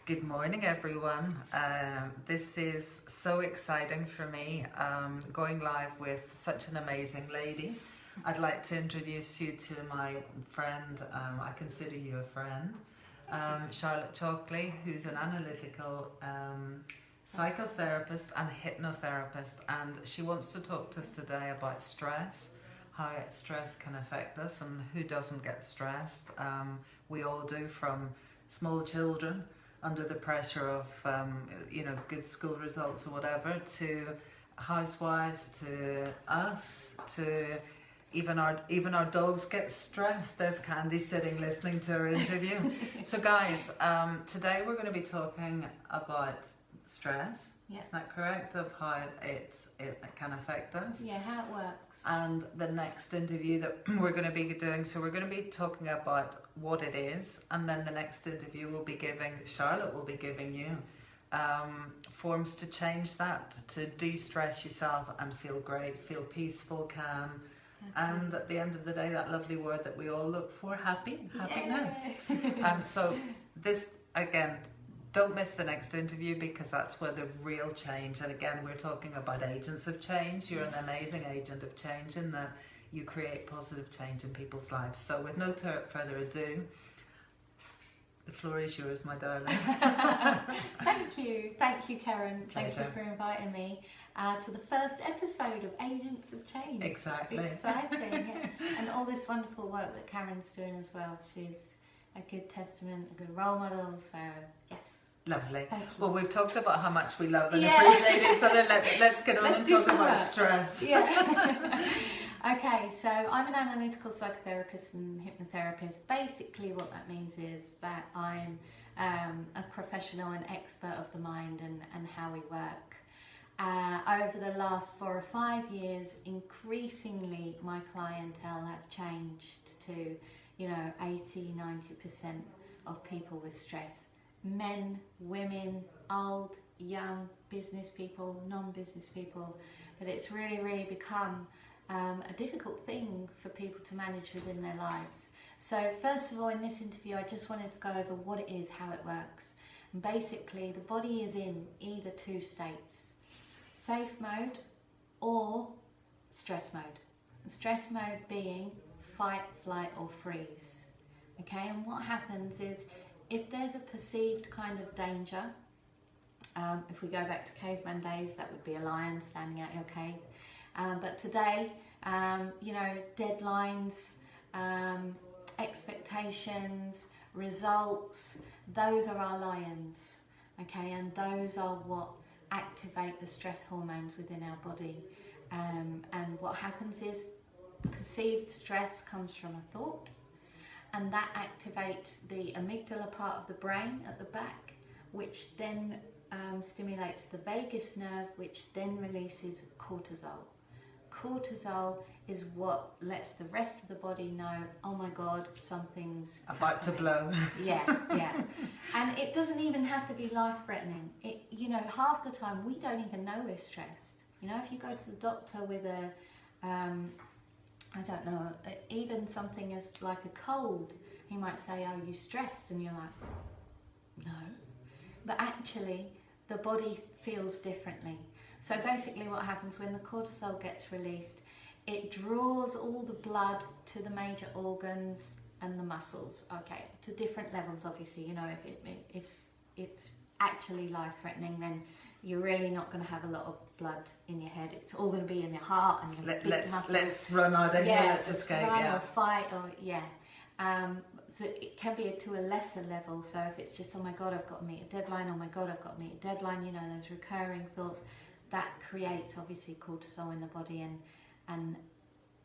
Good morning, everyone. This is so exciting for me, going live with such an amazing lady. I'd like to introduce you to my friend, I consider you a friend, Charlotte Chalkley, who's an analytical psychotherapist and hypnotherapist, and she wants to talk to us today about stress, how stress can affect us and who doesn't get stressed. We all do, from small children under the pressure of good school results or whatever, to housewives, to us, to even our dogs get stressed. There's Candy sitting listening to our interview. So guys, today we're going to be talking about stress. Yeah. Is that correct? Of how it can affect us. Yeah, how it works. And the next interview that we're going to be doing, so we're going to be talking about what it is, and then the next interview Charlotte will be giving you forms to change that, to de-stress yourself and feel great, feel peaceful, calm, and at the end of the day, that lovely word that we all look for, happiness. And so this, again, don't miss the next interview, because that's where the real change, and again, we're talking about agents of change. You're an amazing agent of change in that you create positive change in people's lives. So with no further ado, the floor is yours, my darling. Thank you, Karen. Pleasure. Thank you for inviting me to the first episode of Agents of Change. Exactly. Exciting, yeah. And all this wonderful work that Karen's doing as well. She's a good testament, a good role model. So yes. Lovely. Thank you. Well, we've talked about how much we love and appreciate it, so then let's get on and talk about stress. Yeah. Okay, so I'm an analytical psychotherapist and hypnotherapist. Basically what that means is that I'm a professional and expert of the mind and how we work. Over the last 4 or 5 years, increasingly my clientele have changed to, 80-90% of people with stress. Men, women, old, young, business people, non-business people, but it's really become a difficult thing for people to manage within their lives. So first of all, in this interview, I just wanted to go over what it is, how it works. And basically, the body is in either 2 states: safe mode or stress mode. And stress mode being fight, flight or freeze. Okay, and what happens is, if there's a perceived kind of danger, if we go back to caveman days, that would be a lion standing out your cave. But today, deadlines, expectations, results, those are our lions, okay? And those are what activate the stress hormones within our body. And what happens is, perceived stress comes from a thought, and that activates the amygdala part of the brain at the back, which then stimulates the vagus nerve, which then releases cortisol. Cortisol is what lets the rest of the body know, oh my God, something's about to blow. Yeah. And it doesn't even have to be life-threatening. Half the time we don't even know we're stressed. If you go to the doctor with even something as like a cold, he might say, oh, you stressed? And you're like, no. But actually, the body feels differently. So basically what happens when the cortisol gets released, it draws all the blood to the major organs and the muscles, okay, to different levels, obviously. If it's actually life-threatening, then you're really not going to have a lot of blood in your head. It's all going to be in your heart and your big muscles. Let's run out of here, let's escape. Or fight, or so it can be to a lesser level. So if it's just, oh my God, I've got to meet a deadline, oh my God, I've got to meet a deadline, those recurring thoughts, that creates obviously cortisol in the body, and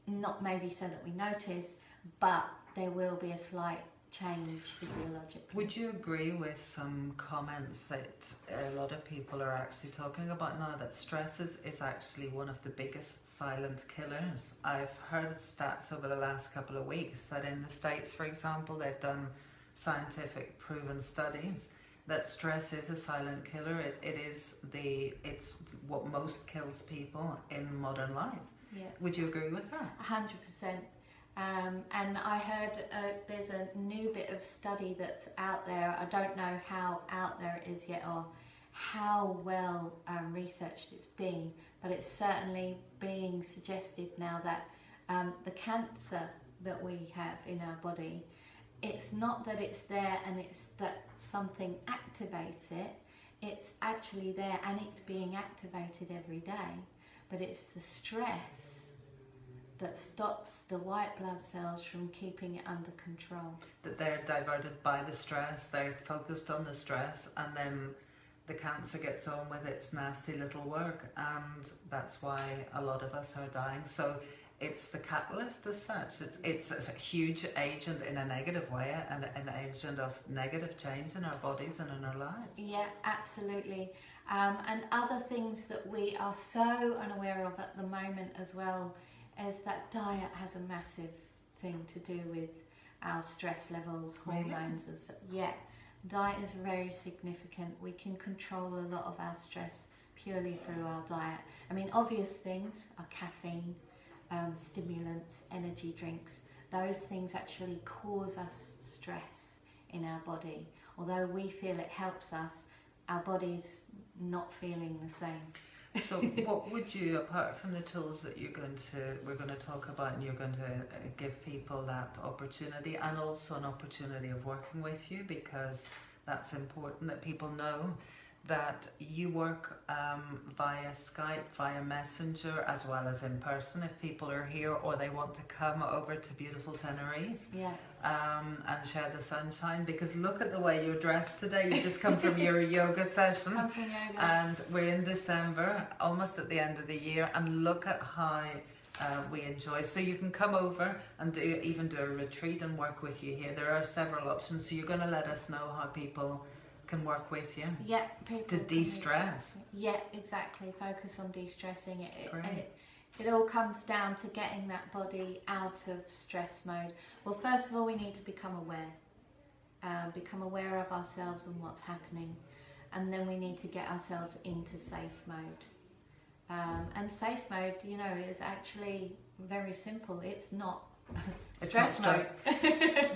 not maybe so that we notice, but there will be a slight change physiologically. Would you agree with some comments that a lot of people are actually talking about now, that stress is actually one of the biggest silent killers? I've heard stats over the last couple of weeks that in the States, for example, they've done scientific proven studies that stress is a silent killer. It's what most kills people in modern life. Yeah. Would you agree with that? 100%. And I heard there's a new bit of study that's out there. I don't know how out there it is yet or how well researched it's been, but it's certainly being suggested now that the cancer that we have in our body, it's not that it's there and it's that something activates it. It's actually there and it's being activated every day, but it's the stress that stops the white blood cells from keeping it under control. That they're diverted by the stress, they're focused on the stress, and then the cancer gets on with its nasty little work, and that's why a lot of us are dying. So it's the catalyst as such. It's a huge agent in a negative way, and an agent of negative change in our bodies and in our lives. Yeah, absolutely. And other things that we are so unaware of at the moment as well is that diet has a massive thing to do with our stress levels, hormones. Yeah, diet is very significant. We can control a lot of our stress purely through our diet. I mean, obvious things are caffeine, stimulants, energy drinks. Those things actually cause us stress in our body. Although we feel it helps us, our body's not feeling the same. So what would you, apart from the tools that we're going to talk about, and you're going to give people that opportunity, and also an opportunity of working with you, because that's important that people know that you work via Skype, via Messenger, as well as in person if people are here or they want to come over to beautiful Tenerife. Yeah. And share the sunshine, because look at the way you're dressed today. You just come from your yoga session. Come from yoga. And we're in December, almost at the end of the year, and look at how we enjoy. So you can come over and even do a retreat and work with you here. There are several options, so you're going to let us know how people can work with you. Yeah, people to de-stress. Yeah, exactly. Focus on de-stressing it. Great. It all comes down to getting that body out of stress mode. Well, first of all, we need to become aware of ourselves and what's happening, and then we need to get ourselves into safe mode. And safe mode, you know, is actually very simple. It's not stress mode.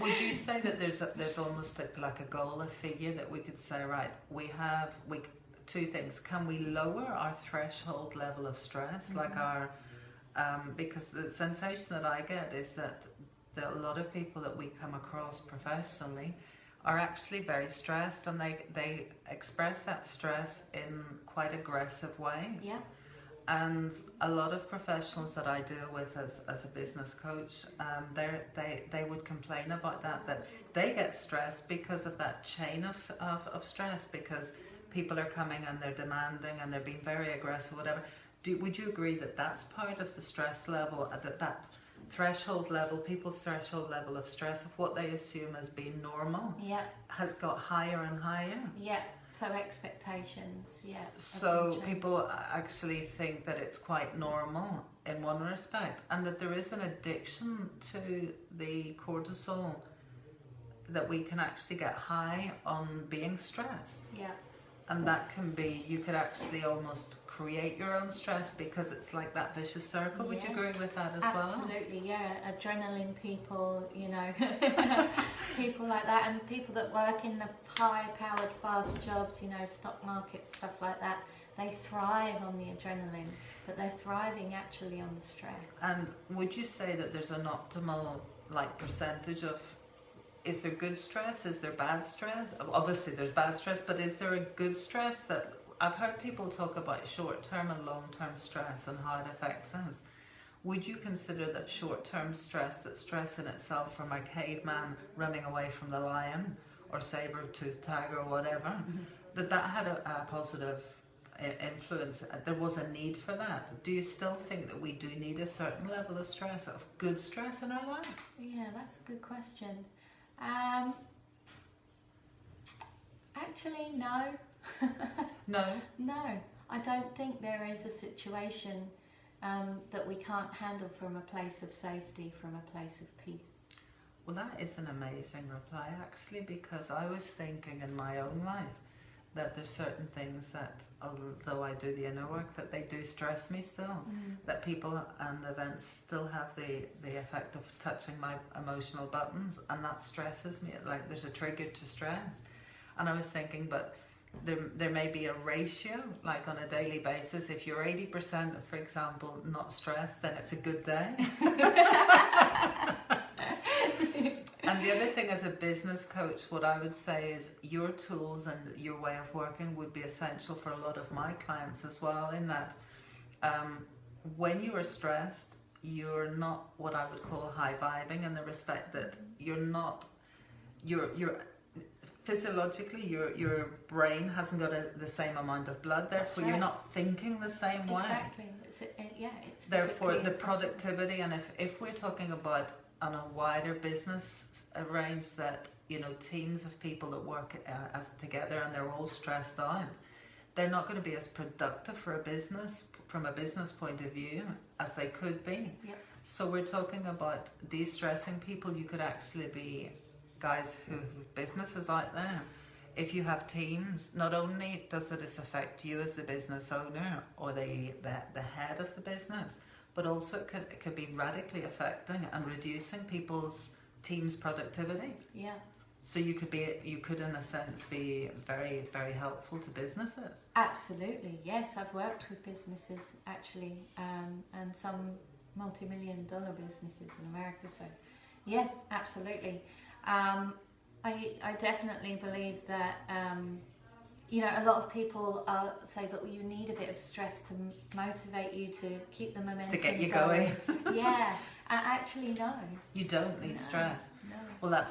Would you say that there's almost like a goal, a figure that we could say, right, we two things. Can we lower our threshold level of stress, Mm-hmm. like our because the sensation that I get is that a lot of people that we come across professionally are actually very stressed, and they express that stress in quite aggressive ways. Yeah. And a lot of professionals that I deal with as a business coach, they would complain about that they get stressed because of that chain of stress, because people are coming and they're demanding and they're being very aggressive, whatever. Would you agree that that's part of the stress level, that threshold level, people's threshold level of stress, of what they assume as being normal, Yeah. has got higher and higher? Yeah. So expectations, yeah. So people actually think that it's quite normal in one respect, and that there is an addiction to the cortisol, that we can actually get high on being stressed. Yeah. And that can be, you could actually almost create your own stress, because it's like that vicious circle. Would you Yeah. agree with that as Absolutely, yeah. Adrenaline people, you know, people like that, and people that work in the high-powered, fast jobs, you know, stock market, stuff like that, they thrive on the adrenaline, but they're thriving actually on the stress. And would you say that there's an optimal percentage of, is there good stress? Is there bad stress? Obviously there's bad stress, but is there a good stress? That I've heard people talk about short-term and long-term stress and how it affects us. Would you consider that short-term stress, that stress in itself, from a caveman running away from the lion or saber-toothed tiger or whatever, that had a positive influence? There was a need for that. Do you still think that we do need a certain level of stress, of good stress in our life? Yeah, that's a good question. Actually, no. No. No, I don't think there is a situation that we can't handle from a place of safety, from a place of peace. Well, that is an amazing reply, actually, because I was thinking in my own life that there's certain things that, although I do the inner work, that they do stress me still. That people and events still have the effect of touching my emotional buttons, and that stresses me. Like there's a trigger to stress. And I was thinking, but there may be a ratio, like on a daily basis. If you're 80%, for example, not stressed, then it's a good day. And the other thing, as a business coach, what I would say is your tools and your way of working would be essential for a lot of my clients as well, in that when you are stressed, you're not what I would call high vibing, in the respect that you're physiologically, your brain hasn't got the same amount of blood, therefore you're not thinking the same way. Exactly. It's therefore the productivity, and if we're talking about on a wider business range, that teams of people that work as together and they're all stressed out, they're not going to be as productive for a business from a business point of view as they could be. Yep. So we're talking about de-stressing people. You could actually be guys who have businesses out there. If you have teams, not only does this affect you as the business owner or the head of the business, but also it could be radically affecting and reducing people's team's productivity. Yeah. So you could in a sense be very, very helpful to businesses. Absolutely, yes. I've worked with businesses actually, and some multi-million-dollar businesses in America. So, yeah, absolutely. I definitely believe that a lot of people say, but you need a bit of stress to motivate you to keep the momentum to get you going. Yeah, actually no. You don't need stress. No. Well, I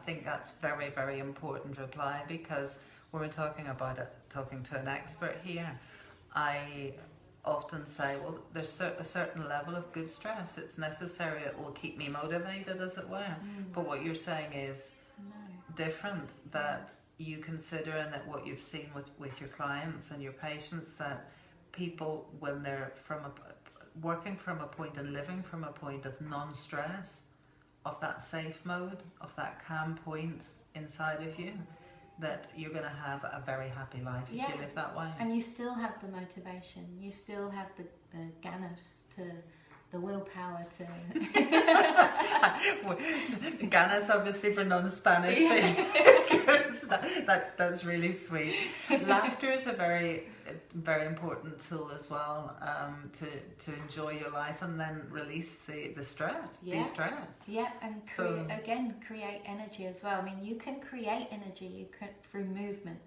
think that's very, very important reply, because when we're talking to an expert here, I often say, well, there's a certain level of good stress. It's necessary. It will keep me motivated, as it were. But what you're saying is different, that you consider, and that what you've seen with your clients and your patients, that people, when they're working from a point and living from a point of non-stress, of that safe mode, of that calm point inside of you, that you're going to have a very happy life if you live that way. And you still have the motivation, you still have the ganas, the willpower to... Ganas, obviously, for non-Spanish speakers. That's really sweet. Laughter is a very, very important tool as well, to enjoy your life and then release the stress, de-stress. Yeah, and create energy as well. I mean, you can create energy through movement,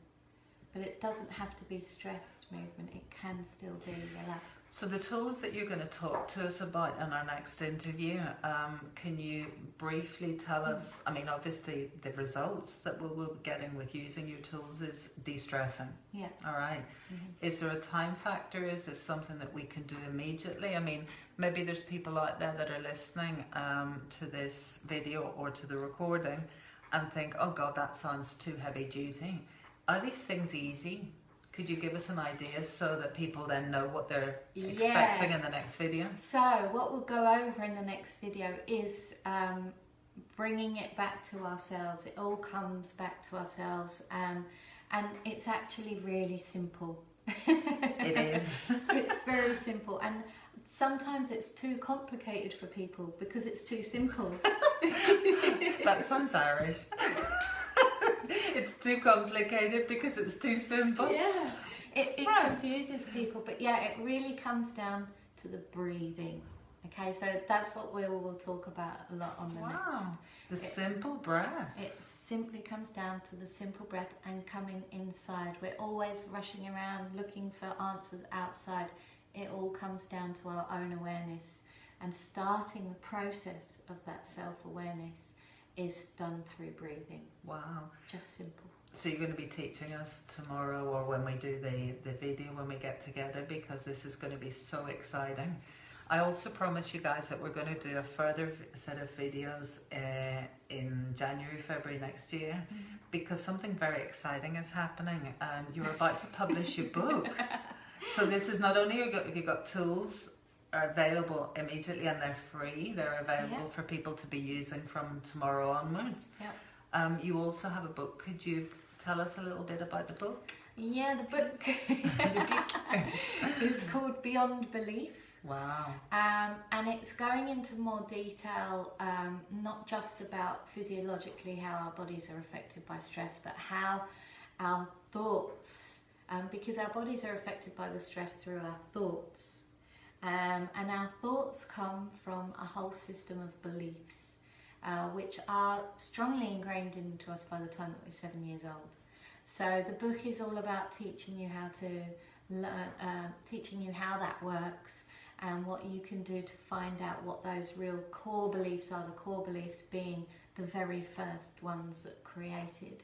but it doesn't have to be stressed movement. It can still be relaxed. So the tools that you're going to talk to us about in our next interview, can you briefly tell us, I mean, obviously the results that we'll be getting with using your tools is de-stressing. Yeah. All right. Is there a time factor? Is this something that we can do immediately? I mean, maybe there's people out there that are listening to this video or to the recording and think, oh God, that sounds too heavy duty. Are these things easy? Could you give us an idea so that people then know what they're expecting in the next video? So what we'll go over in the next video is bringing it back to ourselves. It all comes back to ourselves, and it's actually really simple. It is. It's very simple, and sometimes it's too complicated for people because it's too simple. That sounds Irish. It's too complicated because it's too simple. Yeah, it confuses people, but yeah, it really comes down to the breathing. Okay, so that's what we will talk about a lot on the next. The simple breath. It simply comes down to the simple breath and coming inside. We're always rushing around looking for answers outside. It all comes down to our own awareness, and starting the process of that self-awareness is done through breathing. Wow. Just simple. So you're going to be teaching us tomorrow, or when we do the video, when we get together, because this is going to be so exciting. I also promise you guys that we're going to do a further set of videos in January, February next year, because something very exciting is happening. You're about to publish your book. So this is not only if you've got tools are available immediately and they're free, they're available for people to be using from tomorrow onwards. You also have a book. Could you tell us a little bit about the book? Yeah, the book is called Beyond Belief. Wow. And it's going into more detail, not just about physiologically how our bodies are affected by stress, but how our thoughts, because our bodies are affected by the stress through our thoughts. And our thoughts come from a whole system of beliefs, which are strongly ingrained into us by the time that we're 7 years old. So the book is all about teaching you how to learn, teaching you how that works, and what you can do to find out what those real core beliefs are, the core beliefs being the very first ones that created.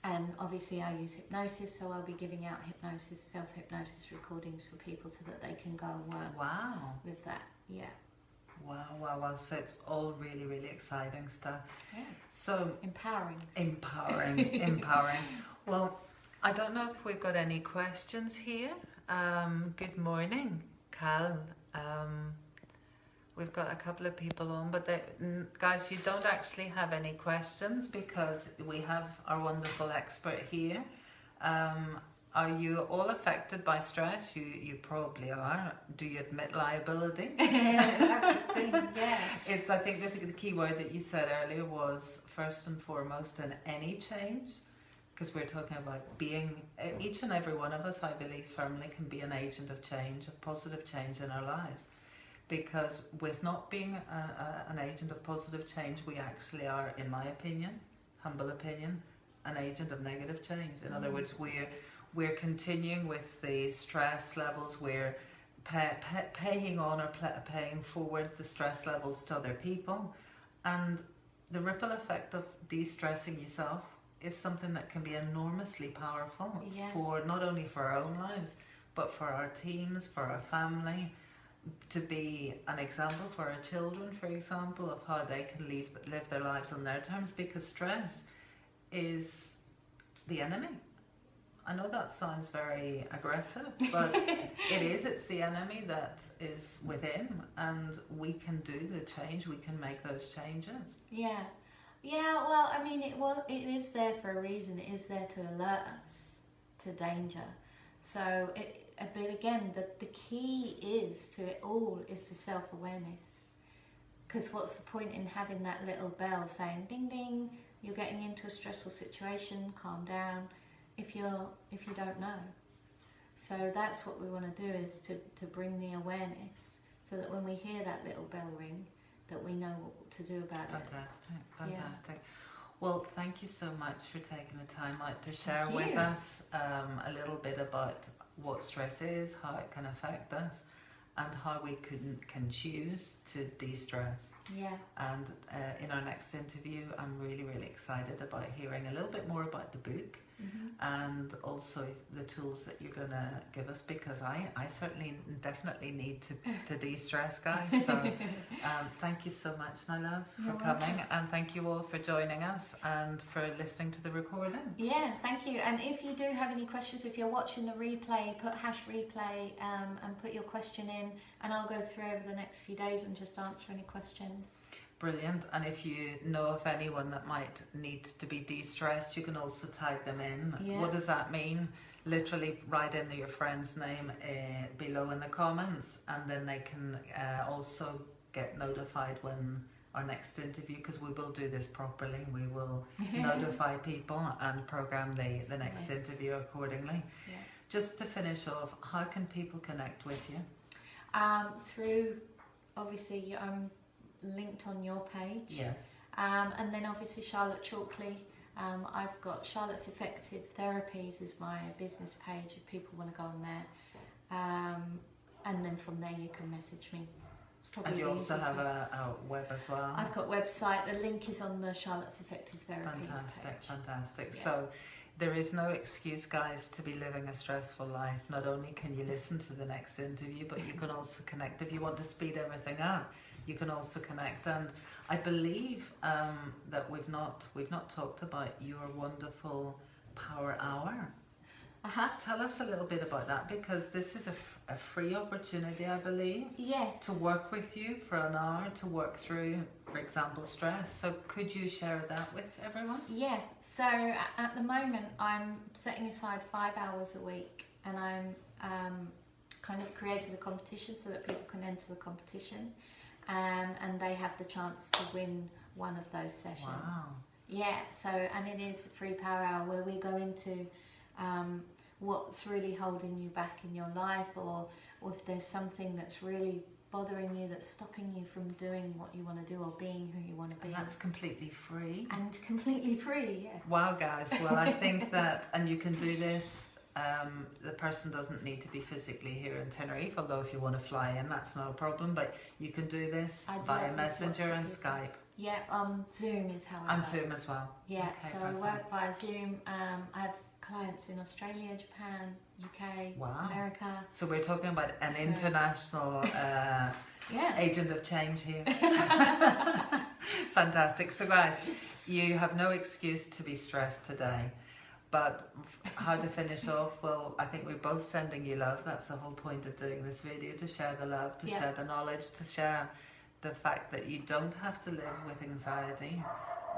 And obviously I use hypnosis, so I'll be giving out hypnosis, self-hypnosis recordings for people so that they can go and work Wow. with that. Yeah. Wow. So it's all really, really exciting stuff. Yeah. So Empowering. Empowering. Well, I don't know if we've got any questions here. Good morning, Cal. We've got a couple of people on, but guys, you don't actually have any questions because we have our wonderful expert here. Are you all affected by stress? You probably are. Do you admit liability? That's the thing, yeah. It's, I think the key word that you said earlier was first and foremost in any change, because we're talking about being, each and every one of us, I believe firmly, can be an agent of change, of positive change in our lives. Because with not being an agent of positive change, we actually are, in my opinion, humble opinion, an agent of negative change. In other words, we're continuing with the stress levels, we're paying on or paying forward the stress levels to other people, and the ripple effect of de-stressing yourself is something that can be enormously powerful for not only for our own lives, but for our teams, for our family, to be an example for our children, for example, of how they can live their lives on their terms, because stress is the enemy. I know that sounds very aggressive, but it's the enemy that is within, and we can do the change, we can make those changes. Yeah, well, I mean, it is there for a reason. It is there to alert us to danger. So, but again, the key is to it all is the self-awareness. Because what's the point in having that little bell saying, ding, ding, you're getting into a stressful situation, calm down, if you don't know. So that's what we want to do, is to bring the awareness, so that when we hear that little bell ring, that we know what to do about it. Fantastic. Well, thank you so much for taking the time out to share with us a little bit about what stress is, how it can affect us, and how we can choose to de-stress. Yeah. And in our next interview, I'm really, really excited about hearing a little bit more about the book, and also the tools that you're going to give us, because I certainly definitely need to de-stress, guys. So thank you so much, my love, for coming, and thank you all for joining us and for listening to the recording. Yeah, thank you. And if you do have any questions, if you're watching the replay, put #replay and put your question in, and I'll go through over the next few days and just answer any questions. Brilliant. And if you know of anyone that might need to be de-stressed, you can also tag them in. Yeah. What does that mean? Literally write in your friend's name below in the comments, and then they can also get notified when our next interview, because we will do this properly. We will notify people and program the next interview accordingly. Yeah. Just to finish off, how can people connect with you? Through, obviously, linked on your page. Yes. And then obviously Charlotte Chalkley. I've got Charlotte's Effective Therapies as my business page if people want to go on there. And then from there you can message me. It's probably And you also have way. a web as well. I've got website. The link is on the Charlotte's Effective Therapies Fantastic. page. So there is no excuse, guys, to be living a stressful life. Not only can you listen to the next interview, but you can also connect. If you want to speed everything up, you can also connect. And I believe that we've not talked about your wonderful Power Hour. Tell us a little bit about that, because this is a free opportunity, I believe, Yes. to work with you for an hour to work through, for example, stress. So could you share that with everyone? Yeah, so at the moment I'm setting aside 5 hours a week, and I'm kind of created a competition so that people can enter the competition, and they have the chance to win one of those sessions. Wow. Yeah, so, and it is a free power hour where we go into what's really holding you back in your life, or if there's something that's really bothering you, that's stopping you from doing what you want to do or being who you want to be. And that's completely free. And completely free, yeah. Wow, guys. Well, I think that, and you can do this. The person doesn't need to be physically here in Tenerife, although if you want to fly in, that's not a problem. But you can do this I'd via work with Messenger and lots of people. Skype. Yeah, Zoom is how I And work. Zoom as well. Yeah, Okay, so I perfect. work via Zoom. I have clients in Australia, Japan, UK, Wow. America. So we're talking about an So- international Yeah. agent of change here. Fantastic. So guys, you have no excuse to be stressed today. But how to finish off? Well, I think we're both sending you love. That's the whole point of doing this video, to share the love, to Yeah. share the knowledge, to share the fact that you don't have to live with anxiety.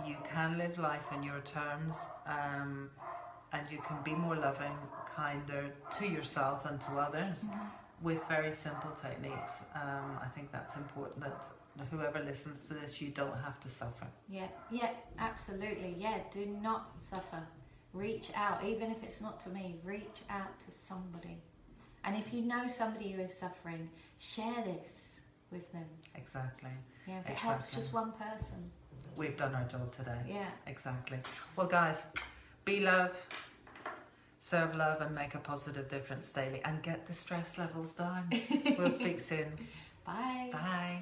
You can live life in your terms, and you can be more loving, kinder to yourself and to others with very simple techniques. I think that's important, that whoever listens to this, you don't have to suffer. Yeah, yeah, absolutely. Yeah, do not suffer. Reach out, even if it's not to me, reach out to somebody. And if you know somebody who is suffering, share this with them. Exactly. Yeah, if it helps Exactly. just one person. We've done our job today. Yeah. Exactly. Well, guys, be love, serve love, and make a positive difference daily, and get the stress levels down. We'll speak soon. Bye. Bye.